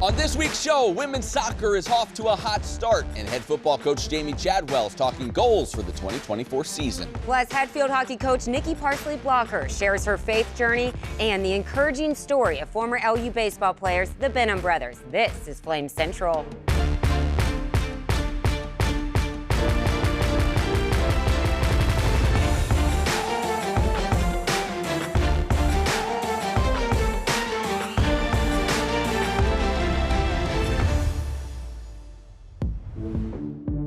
On this week's show, women's soccer is off to a hot start, and head football coach Jamie Chadwell is talking goals for the 2024 season. Plus, head field hockey coach Nikki Parsley-Blocker shares her faith journey and the encouraging story of former LU baseball players, the Benham brothers. This is Flame Central.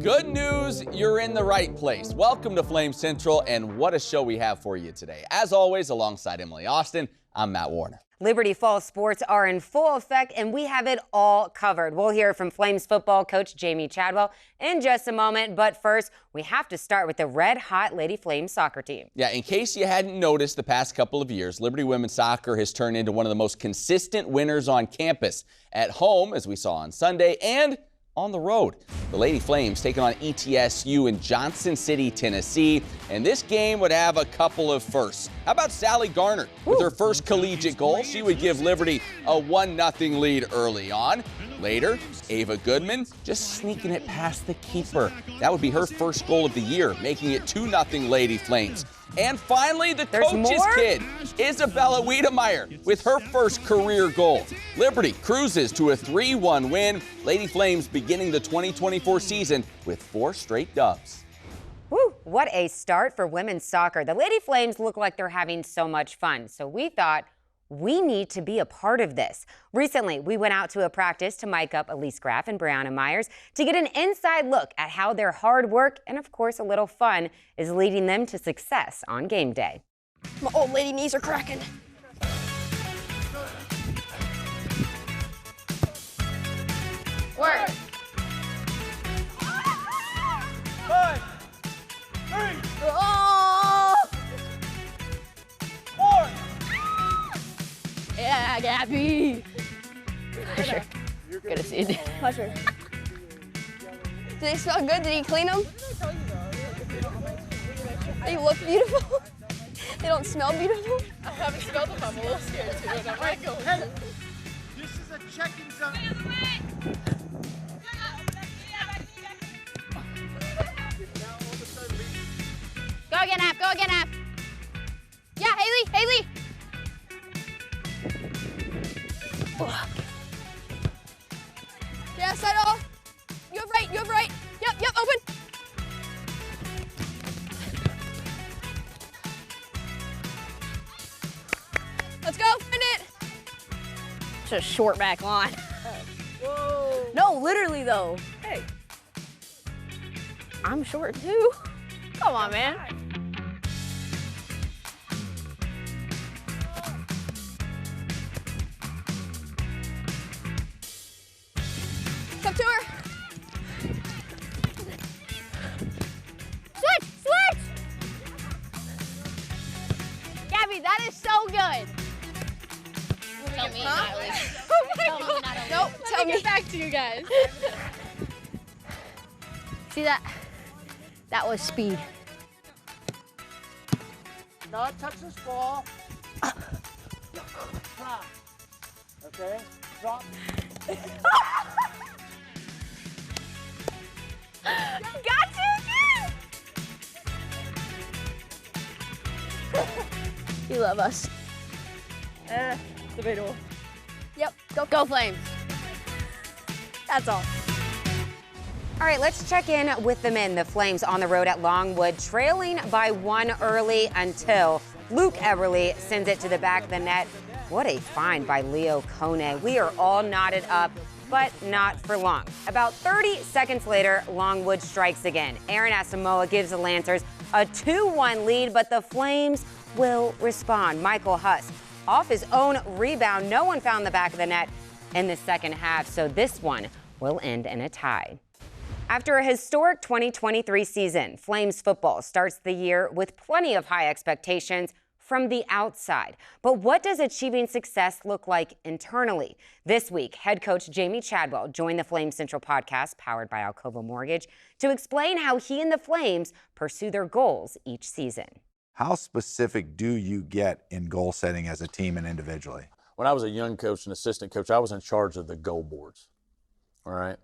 Good news, you're in the right place. Welcome to Flame Central, and what a show we have for you today. As always, alongside Emily Austin, I'm Matt Warner. Liberty Fall sports are in full effect, and we have it all covered. We'll hear from Flames football coach Jamie Chadwell in just a moment, but first, we have to start with the red-hot Lady Flames soccer team. Yeah, in case you hadn't noticed the past couple of years, Liberty women's soccer has turned into one of the most consistent winners on campus. At home, as we saw on Sunday, and on the road. The Lady Flames taking on ETSU in Johnson City, Tennessee, and this game would have a couple of firsts. How about Sally Garner with her first collegiate goal? She would give Liberty a 1-0 lead early on. Later, Ava Goodman just sneaking it past the keeper. That would be her first goal of the year, making it 2-0 Lady Flames. And finally, the coach's kid, Isabella Wiedemeyer, with her first career goal. Liberty cruises to a 3-1 win. Lady Flames beginning the 2024 season with 4 straight dubs. Woo, what a start for women's soccer. The Lady Flames look like they're having so much fun, so we thought we need to be a part of this. Recently, we went out to a practice to mic up Elise Graff and Brianna Myers to get an inside look at how their hard work and, of course, a little fun is leading them to success on game day. My old lady knees are cracking. Work. 5, 3, Oh! 4. Yeah, Gabby. Pleasure. Good to see you. Pleasure. Do they smell good? Did he clean them? They look beautiful. They don't smell beautiful. I haven't smelled them. I'm a little scared too. And I might go. Hey, this is a checking zone. Go again, App. Go again, App. Yeah, Haley. Yeah, side off. You have right. Yep, open. Let's go, find it. It's a short back line. Whoa. No, literally though. Hey. I'm short too. Come on, man. Up to her. Switch! Gabby, that is so good. Tell me not only. Oh my God. Nope, tell me. Get back to you guys. See that? That was speed. Not touch this ball. Drop. Okay. Drop. Got you again! You love us. Debatable. Yep, go Flames. That's all. All right, let's check in with the men. The Flames on the road at Longwood, trailing by 1 early until Luke Everly sends it to the back of the net. What a find by Leo Kone. We are all knotted up, but not for long. About 30 seconds later, Longwood strikes again. Aaron Asamoah gives the Lancers a 2-1 lead, but the Flames will respond. Michael Huss, off his own rebound, no one found the back of the net in the second half, so this one will end in a tie. After a historic 2023 season, Flames football starts the year with plenty of high expectations from the outside. But what does achieving success look like internally? This week, head coach Jamie Chadwell joined the Flame Central podcast, powered by Alcova Mortgage, to explain how he and the Flames pursue their goals each season. How specific do you get in goal setting as a team and individually? when I was a young coach and assistant coach, I was in charge of the goal boards, all right?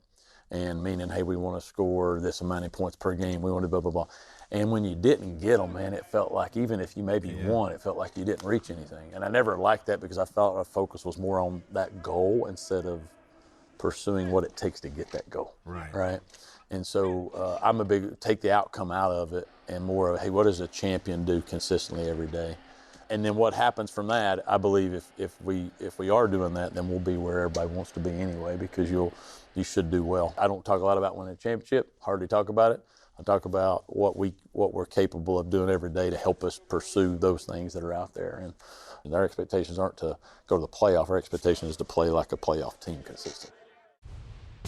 And meaning, hey, we want to score this amount of points per game. We want to blah, blah, blah. And when you didn't get them, man, it felt like even if you maybe won, it felt like you didn't reach anything. And I never liked that because I felt our focus was more on that goal instead of pursuing what it takes to get that goal. Right. And so I'm a big, take the outcome out of it and more of, hey, what does a champion do consistently every day? And then what happens from that, I believe if we are doing that, then we'll be where everybody wants to be anyway, because you should do well. I don't talk a lot about winning a championship, hardly talk about it. I talk about what we're capable of doing every day to help us pursue those things that are out there. And our expectations aren't to go to the playoff. Our expectation is to play like a playoff team consistently.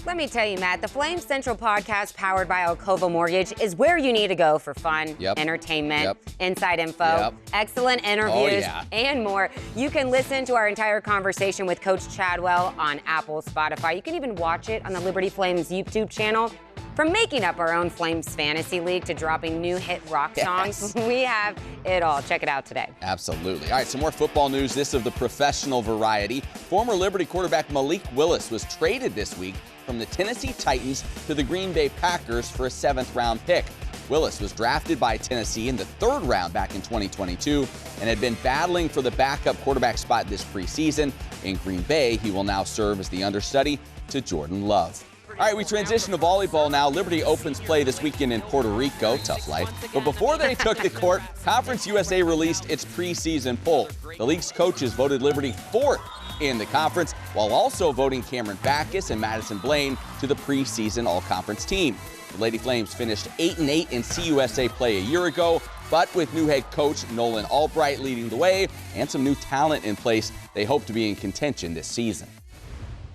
Let me tell you, Matt, the Flames Central podcast powered by Alcova Mortgage is where you need to go for fun, entertainment, inside info, excellent interviews, and more. You can listen to our entire conversation with Coach Chadwell on Apple, Spotify. You can even watch it on the Liberty Flames YouTube channel. From making up our own Flames Fantasy League to dropping new hit rock songs, we have it all. Check it out today. Absolutely. All right, some more football news, this of the professional variety. Former Liberty quarterback Malik Willis was traded this week from the Tennessee Titans to the Green Bay Packers for a 7th-round pick. Willis was drafted by Tennessee in the 3rd round back in 2022 and had been battling for the backup quarterback spot this preseason. In Green Bay, he will now serve as the understudy to Jordan Love. All right, we transition to volleyball now. Liberty opens play this weekend in Puerto Rico. Tough life. But before they took the court, Conference USA released its preseason poll. The league's coaches voted Liberty 4th in the conference, while also voting Cameron Backus and Madison Blaine to the preseason all-conference team. The Lady Flames finished 8-8 in CUSA play a year ago, but with new head coach Nolan Albright leading the way and some new talent in place, they hope to be in contention this season.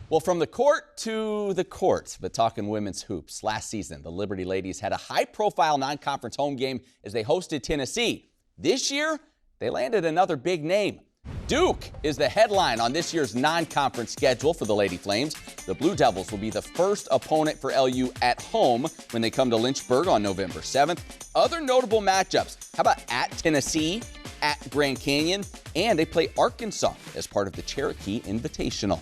Well, from the court to the court, but talking women's hoops. Last season, the Liberty ladies had a high-profile non-conference home game as they hosted Tennessee. This year, they landed another big name. Duke is the headline on this year's non-conference schedule for the Lady Flames. The Blue Devils will be the first opponent for LU at home when they come to Lynchburg on November 7th. Other notable matchups, how about at Tennessee, at Grand Canyon, and they play Arkansas as part of the Cherokee Invitational.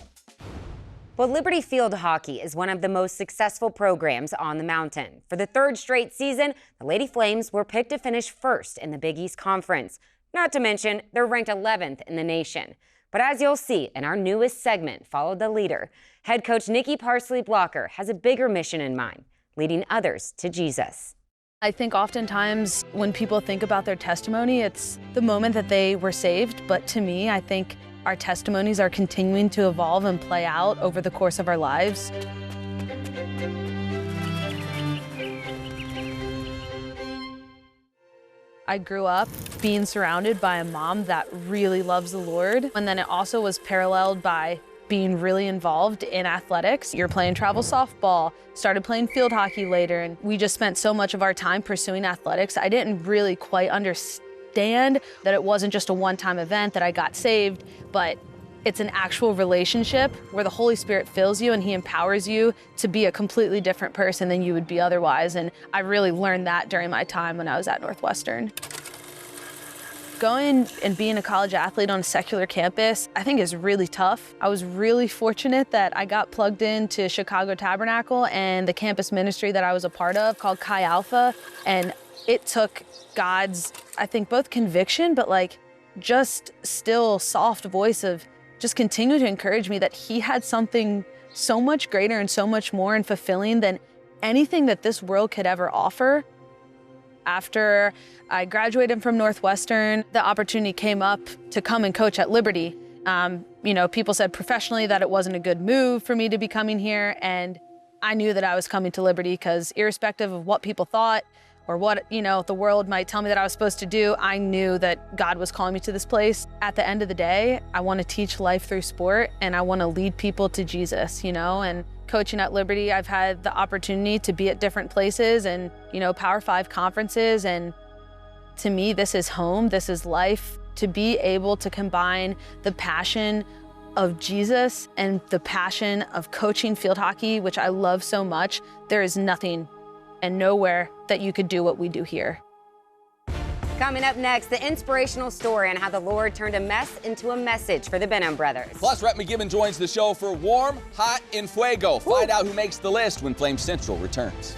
Well, Liberty Field Hockey is one of the most successful programs on the mountain. For the 3rd straight season, the Lady Flames were picked to finish 1st in the Big East Conference. Not to mention, they're ranked 11th in the nation. But as you'll see in our newest segment, Follow the Leader, head coach Nikki Parsley-Blocker has a bigger mission in mind, leading others to Jesus. I think oftentimes when people think about their testimony, it's the moment that they were saved. But to me, I think our testimonies are continuing to evolve and play out over the course of our lives. I grew up being surrounded by a mom that really loves the Lord. And then it also was paralleled by being really involved in athletics. You're playing travel softball, started playing field hockey later, and we just spent so much of our time pursuing athletics. I didn't really quite understand that it wasn't just a one-time event that I got saved, but it's an actual relationship where the Holy Spirit fills you and he empowers you to be a completely different person than you would be otherwise. And I really learned that during my time when I was at Northwestern. Going and being a college athlete on a secular campus, I think is really tough. I was really fortunate that I got plugged into Chicago Tabernacle and the campus ministry that I was a part of called Chi Alpha. And it took God's, I think, both conviction, but like just still soft voice of just continue to encourage me that he had something so much greater and so much more and fulfilling than anything that this world could ever offer. After I graduated from Northwestern, the opportunity came up to come and coach at Liberty. People said professionally that it wasn't a good move for me to be coming here, and I knew that I was coming to Liberty because irrespective of what people thought or what, the world might tell me that I was supposed to do, I knew that God was calling me to this place. At the end of the day, I want to teach life through sport, and I want to lead people to Jesus, and coaching at Liberty, I've had the opportunity to be at different places and, Power 5 conferences. And to me, this is home, this is life. To be able to combine the passion of Jesus and the passion of coaching field hockey, which I love so much, there is nothing and nowhere that you could do what we do here. Coming up next, the inspirational story on how the Lord turned a mess into a message for the Benham brothers. Plus, Rhett McGibbon joins the show for Warm, Hot, and Fuego. Find out who makes the list when Flame Central returns.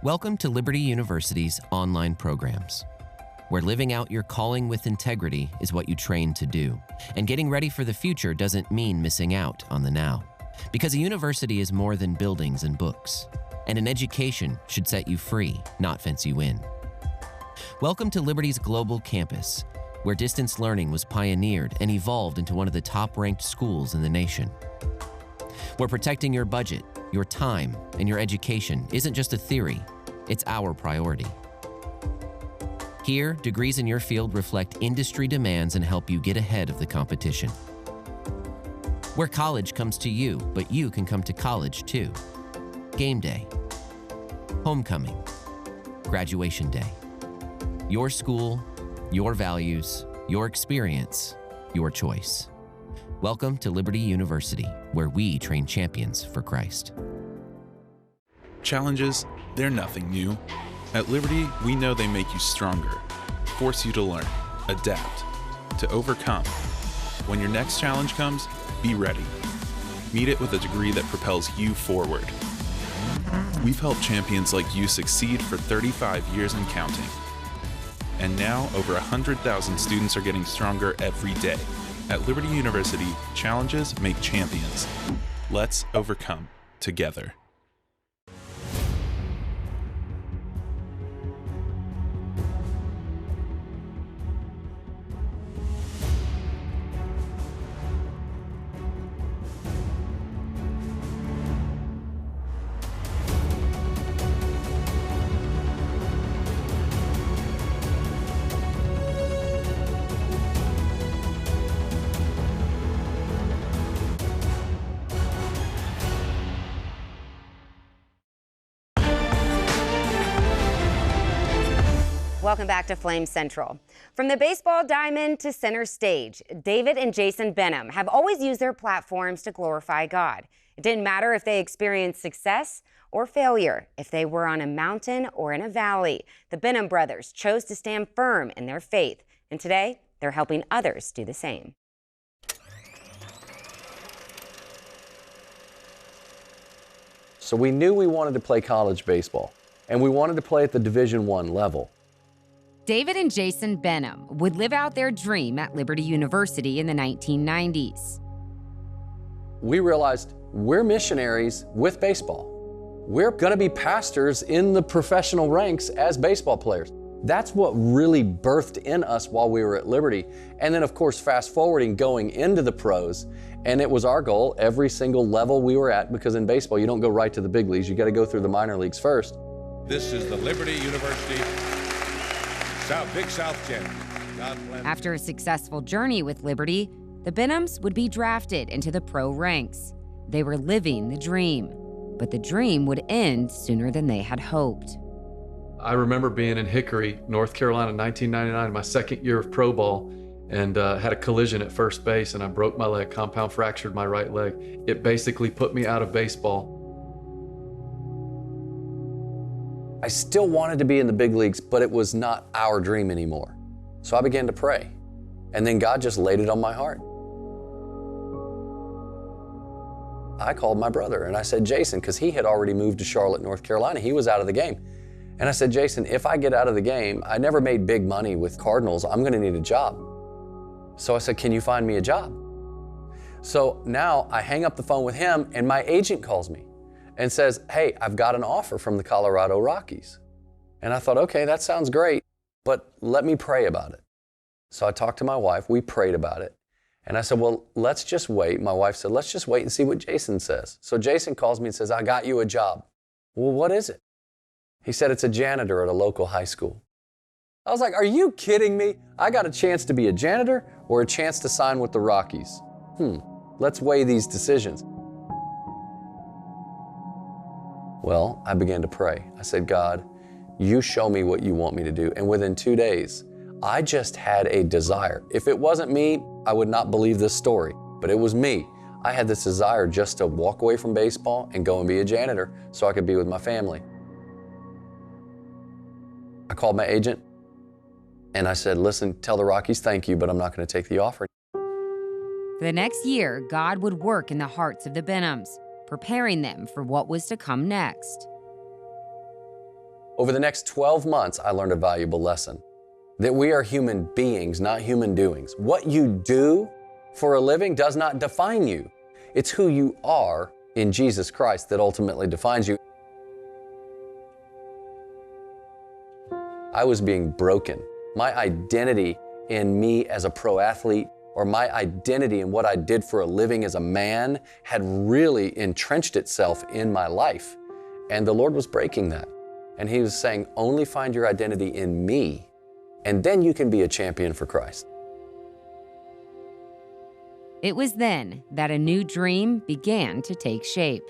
Welcome to Liberty University's online programs, where living out your calling with integrity is what you train to do. And getting ready for the future doesn't mean missing out on the now. Because a university is more than buildings and books. And an education should set you free, not fence you in. Welcome to Liberty's global campus, where distance learning was pioneered and evolved into one of the top-ranked schools in the nation. Where protecting your budget, your time, and your education isn't just a theory, it's our priority. Here, degrees in your field reflect industry demands and help you get ahead of the competition. Where college comes to you, but you can come to college too. Game day, homecoming, graduation day. Your school, your values, your experience, your choice. Welcome to Liberty University, where we train champions for Christ. Challenges, they're nothing new. At Liberty, we know they make you stronger, force you to learn, adapt, to overcome. When your next challenge comes, be ready. Meet it with a degree that propels you forward. We've helped champions like you succeed for 35 years and counting. And now, over 100,000 students are getting stronger every day. At Liberty University, challenges make champions. Let's overcome together. Welcome back to Flame Central. From the baseball diamond to center stage, David and Jason Benham have always used their platforms to glorify God. It didn't matter if they experienced success or failure, if they were on a mountain or in a valley. The Benham brothers chose to stand firm in their faith, and today they're helping others do the same. So we knew we wanted to play college baseball, and we wanted to play at the Division I level. David and Jason Benham would live out their dream at Liberty University in the 1990s. We realized we're missionaries with baseball. We're going to be pastors in the professional ranks as baseball players. That's what really birthed in us while we were at Liberty. And then, of course, fast forwarding, going into the pros, and it was our goal every single level we were at, because in baseball, you don't go right to the big leagues. You got to go through the minor leagues first. This is the Liberty University Big South champion. After a successful journey with Liberty, the Benhams would be drafted into the pro ranks. They were living the dream, but the dream would end sooner than they had hoped. I remember being in Hickory, North Carolina, 1999, my second year of pro ball, and had a collision at first base, and I broke my leg, compound fractured my right leg. It basically put me out of baseball. I still wanted to be in the big leagues, but it was not our dream anymore. So I began to pray, and then God just laid it on my heart. I called my brother and I said, Jason, because he had already moved to Charlotte, North Carolina. He was out of the game. And I said, Jason, if I get out of the game, I never made big money with Cardinals, I'm gonna need a job. So I said, can you find me a job? So now I hang up the phone with him and my agent calls me and says, hey, I've got an offer from the Colorado Rockies. And I thought, okay, that sounds great, but let me pray about it. So I talked to my wife, we prayed about it. And I said, well, let's just wait. My wife said, let's just wait and see what Jason says. So Jason calls me and says, I got you a job. Well, what is it? He said, it's a janitor at a local high school. I was like, are you kidding me? I got a chance to be a janitor or a chance to sign with the Rockies? Let's weigh these decisions. Well, I began to pray. I said, God, you show me what you want me to do. And within 2 days, I just had a desire. If it wasn't me, I would not believe this story, but it was me. I had this desire just to walk away from baseball and go and be a janitor so I could be with my family. I called my agent and I said, listen, tell the Rockies thank you, but I'm not going to take the offer. For the next year, God would work in the hearts of the Benhams, preparing them for what was to come next. Over the next 12 months, I learned a valuable lesson, that we are human beings, not human doings. What you do for a living does not define you. It's who you are in Jesus Christ that ultimately defines you. I was being broken. My identity in me as a pro athlete, or my identity in what I did for a living as a man, had really entrenched itself in my life. And the Lord was breaking that. And He was saying, only find your identity in me, and then you can be a champion for Christ. It was then that a new dream began to take shape.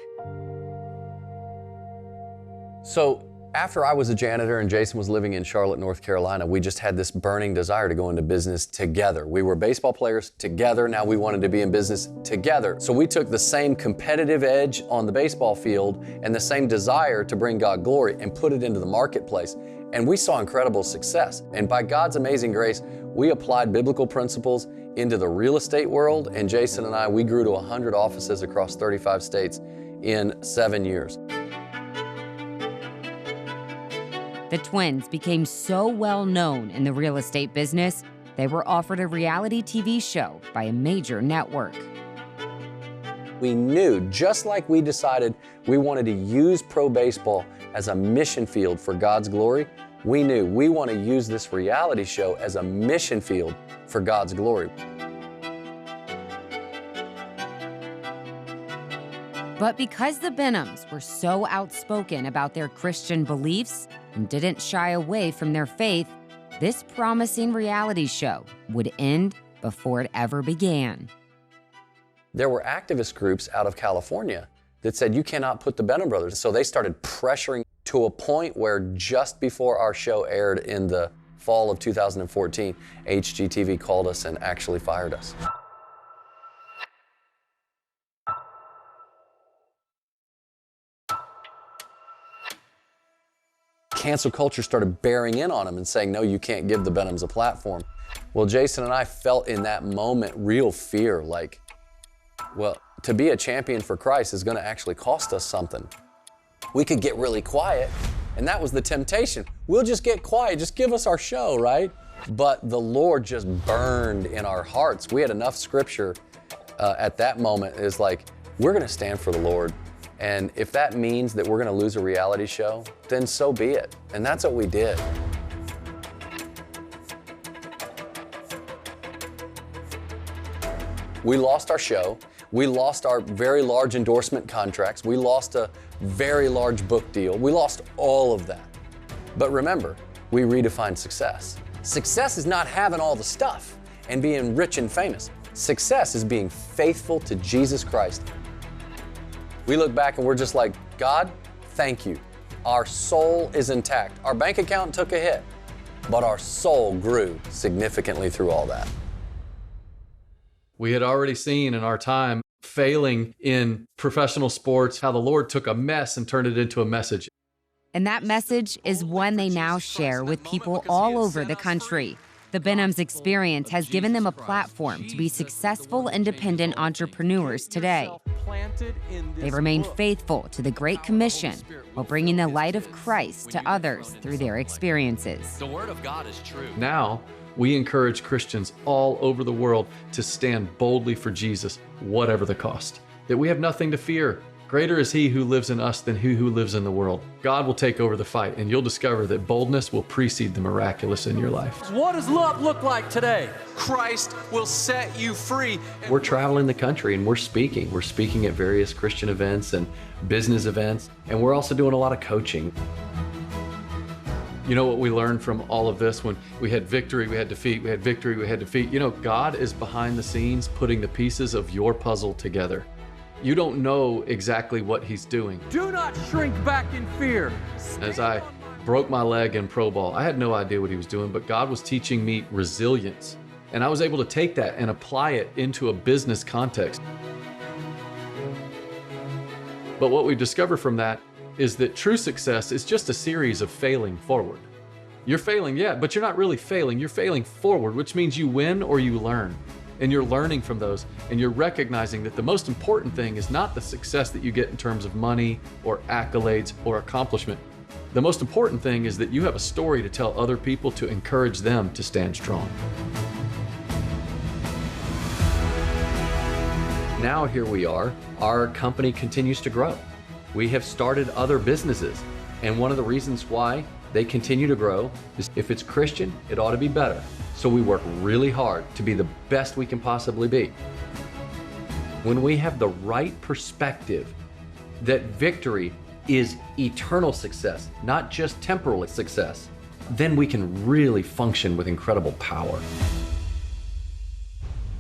So after I was a janitor and Jason was living in Charlotte, North Carolina, we just had this burning desire to go into business together. We were baseball players together. Now we wanted to be in business together. So we took the same competitive edge on the baseball field and the same desire to bring God glory and put it into the marketplace. And we saw incredible success. And by God's amazing grace, we applied biblical principles into the real estate world. And Jason and I, we grew to 100 offices across 35 states in 7 years. The twins became so well known in the real estate business, they were offered a reality TV show by a major network. We knew, just like we decided we wanted to use pro baseball as a mission field for God's glory, we knew we want to use this reality show as a mission field for God's glory. But because the Benhams were so outspoken about their Christian beliefs and didn't shy away from their faith, this promising reality show would end before it ever began. There were activist groups out of California that said, you cannot put the Benham brothers. So they started pressuring to a point where just before our show aired in the fall of 2014, HGTV called us and actually fired us. Cancel culture started bearing in on them and saying, no, you can't give the Benhams a platform. Well, Jason and I felt in that moment real fear, like, well, to be a champion for Christ is going to actually cost us something. We could get really quiet, and that was the temptation. We'll just get quiet, just give us our show, right? But the Lord just burned in our hearts. We had enough scripture at that moment. Is like, we're going to stand for the Lord. And if that means that we're going to lose a reality show, then so be it. And that's what we did. We lost our show. We lost our very large endorsement contracts. We lost a very large book deal. We lost all of that. But remember, we redefined success. Success is not having all the stuff and being rich and famous. Success is being faithful to Jesus Christ. We look back and we're just like, God, thank you. Our soul is intact. Our bank account took a hit, but our soul grew significantly through all that. We had already seen in our time failing in professional sports how the Lord took a mess and turned it into a message. And that message is one they now share with people all over the country. The Benhams experience has given them a platform to be successful, independent entrepreneurs today. They remain faithful to the Great Commission while bringing the light of Christ to others through their experiences. The Word of God is true. Now, we encourage Christians all over the world to stand boldly for Jesus, whatever the cost. That we have nothing to fear. Greater is He who lives in us than he who lives in the world. God will take over the fight, and you'll discover that boldness will precede the miraculous in your life. What does love look like today? Christ will set you free. We're traveling the country and we're speaking. We're speaking at various Christian events and business events, and we're also doing a lot of coaching. You know what we learned from all of this? When we had victory, we had defeat, we had victory, we had defeat. You know, God is behind the scenes putting the pieces of your puzzle together. You don't know exactly what He's doing. Do not shrink back in fear. As I broke my leg in pro ball, I had no idea what He was doing, but God was teaching me resilience. And I was able to take that and apply it into a business context. But what we discovered from that is that true success is just a series of failing forward. You're failing, yeah, but you're not really failing. You're failing forward, which means you win or you learn. And you're learning from those, and you're recognizing that the most important thing is not the success that you get in terms of money or accolades or accomplishment. The most important thing is that you have a story to tell other people to encourage them to stand strong. Now here we are. Our company continues to grow. We have started other businesses, and one of the reasons why they continue to grow is if it's Christian, it ought to be better. So we work really hard to be the best we can possibly be. When we have the right perspective that victory is eternal success, not just temporal success, then we can really function with incredible power.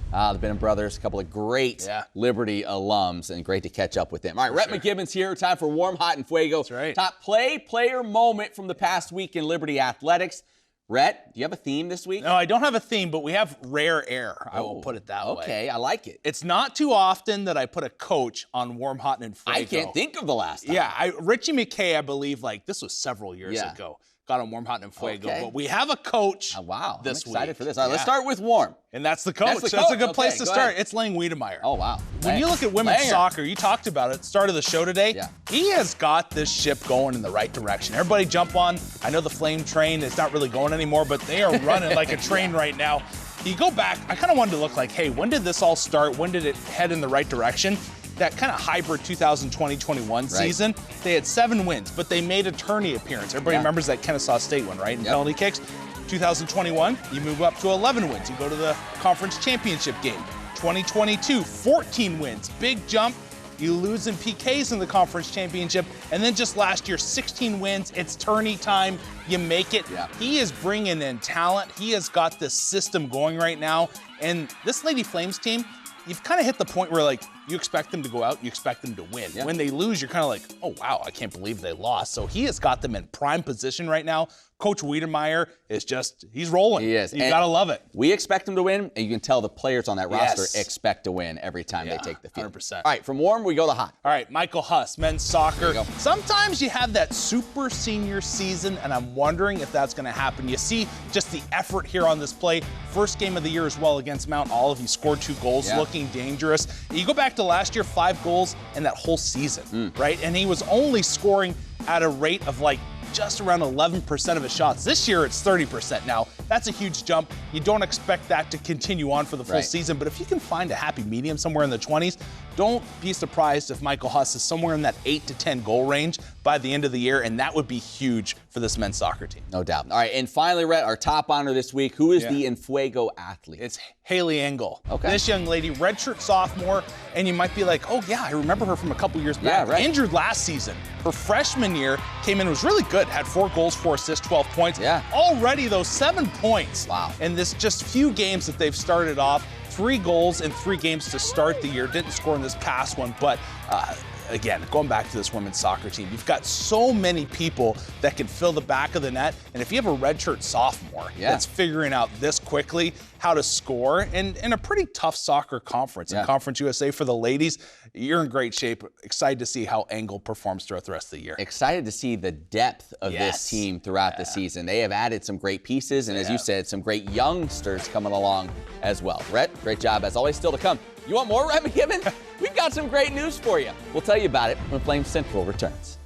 The Benham brothers, a couple of great Liberty alums, and great to catch up with them. All right, Rhett McKibben's here. Time for Warm, Hot, and Fuego. That's right. Top player moment from the past week in Liberty athletics. Rhett, do you have a theme this week? No, I don't have a theme, but we have rare air. I will put it that way. Okay, I like it. It's not too often that I put a coach on Warm, Hot, and Fuego. I can't think of the last time. Yeah, Richie McKay, I believe, this was several years ago. Got on Warm, Hot, and Fuego. Okay. But we have a coach this week. I'm excited for this. All right, let's Yeah. start with Warm. And that's the coach. That's a good place to start. It's Lang Wiedemeyer. Oh, wow. When you look at women's soccer, you talked about it at the start of the show today. Yeah. He has got this ship going in the right direction. Everybody jump on. I know the Flame train is not really going anymore, but they are running like a train right now. You go back, I kind of wanted to look like, hey, when did this all start? When did it head in the right direction? That kind of hybrid 2020-21 season, they had 7 wins, but they made a tourney appearance. Everybody remembers that Kennesaw State one, right? In penalty kicks. 2021, you move up to 11 wins. You go to the conference championship game. 2022, 14 wins. Big jump. You lose in PKs in the conference championship. And then just last year, 16 wins. It's tourney time. You make it. Yeah. He is bringing in talent. He has got this system going right now. And this Lady Flames team, you've kind of hit the point where, you expect them to go out, you expect them to win. Yeah. When they lose, you're kind of like, oh, wow, I can't believe they lost. So he has got them in prime position right now. Coach Wiedemeyer is he's rolling. He is. You got to love it. We expect him to win, and you can tell the players on that roster expect to win every time they take the field. 100%. All right, from Warm, we go to Hot. All right, Michael Huss, men's soccer. Sometimes you have that super senior season, and I'm wondering if that's going to happen. You see just the effort here on this play. First game of the year as well against Mount Olive. He scored 2 goals, looking dangerous. You go back to last year, 5 goals in that whole season, right? And he was only scoring at a rate of just around 11% of his shots. This year, it's 30%. Now, that's a huge jump. You don't expect that to continue on for the full season, but if you can find a happy medium somewhere in the 20s, don't be surprised if Michael Huss is somewhere in that 8 to 10 goal range by the end of the year, and that would be huge for this men's soccer team. No doubt. All right, and finally, Rhett, our top honor this week. Who is the Enfuego athlete? It's Haley Engel. Okay. This young lady, redshirt sophomore, and you might be like, oh yeah, I remember her from a couple years back. Injured last season. Her freshman year came in, was really good, had 4 goals, 4 assists, 12 points. Yeah. Already, though, 7 points. Wow. In this just few games that they've started off. 3 goals in 3 games to start the year. Didn't score in this past one, but again, going back to this women's soccer team, you've got so many people that can fill the back of the net. And if you have a redshirt sophomore that's figuring out this quickly how to score in a pretty tough soccer conference, in Conference USA for the ladies, you're in great shape. Excited to see how Engel performs throughout the rest of the year. Excited to see the depth of this team throughout the season. They have added some great pieces, and as you said, some great youngsters coming along as well. Rhett, great job as always. Still to come. You want more, Rhett McKibben? we've got some great news for you. We'll tell you about it when Flames Central returns.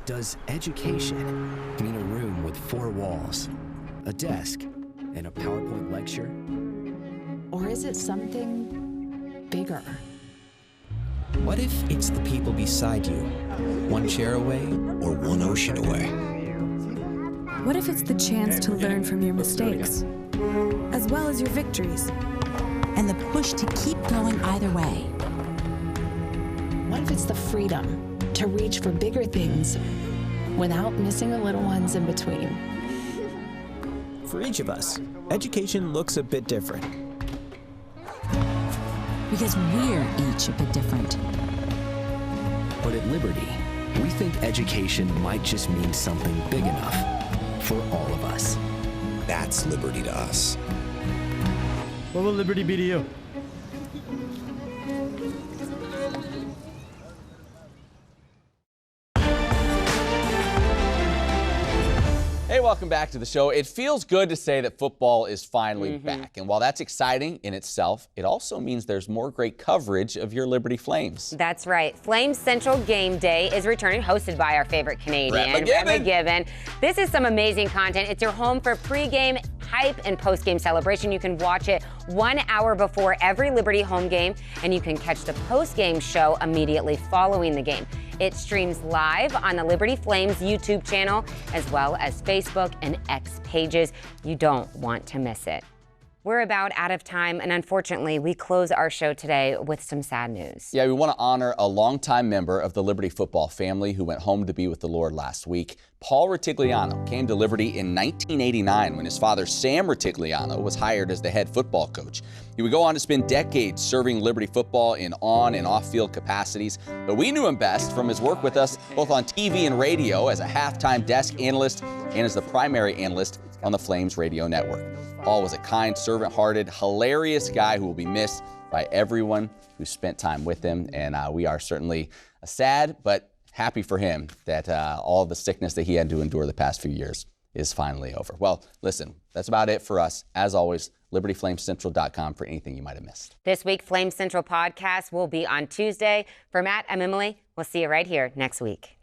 Does education mean a room with 4 walls, a desk, and a PowerPoint lecture? Or is it something bigger? What if it's the people beside you, 1 chair away or 1 ocean away? What if it's the chance to learn from your mistakes, as well as your victories? And the push to keep going either way? What if it's the freedom to reach for bigger things without missing the little ones in between? For each of us, education looks a bit different. Because we're each a bit different. But at Liberty, we think education might just mean something big enough for all of us. That's Liberty to us. What will Liberty be to you? Hey, welcome back to the show. It feels good to say that football is finally back. And while that's exciting in itself, it also means there's more great coverage of your Liberty Flames. That's right. Flames Central Game Day is returning, hosted by our favorite Canadian, Rhett McGibbon. This is some amazing content. It's your home for pregame hype and postgame celebration. You can watch it 1 hour before every Liberty home game, and you can catch the postgame show immediately following the game. It streams live on the Liberty Flames YouTube channel, as well as Facebook and X pages. You don't want to miss it. We're about out of time, and unfortunately, we close our show today with some sad news. Yeah, we want to honor a longtime member of the Liberty football family who went home to be with the Lord last week. Paul Rutigliano came to Liberty in 1989 when his father, Sam Rutigliano, was hired as the head football coach. He would go on to spend decades serving Liberty football in on- and off-field capacities, but we knew him best from his work with us both on TV and radio as a halftime desk analyst and as the primary analyst on the Flames radio network. Paul was a kind, servant-hearted, hilarious guy who will be missed by everyone who spent time with him, and we are certainly sad but happy for him that all the sickness that he had to endure the past few years is finally over. Well, listen, that's about it for us. As always, LibertyFlamesCentral.com for anything you might have missed. This week, Flames Central podcast will be on Tuesday. For Matt, I'm Emily. We'll see you right here next week.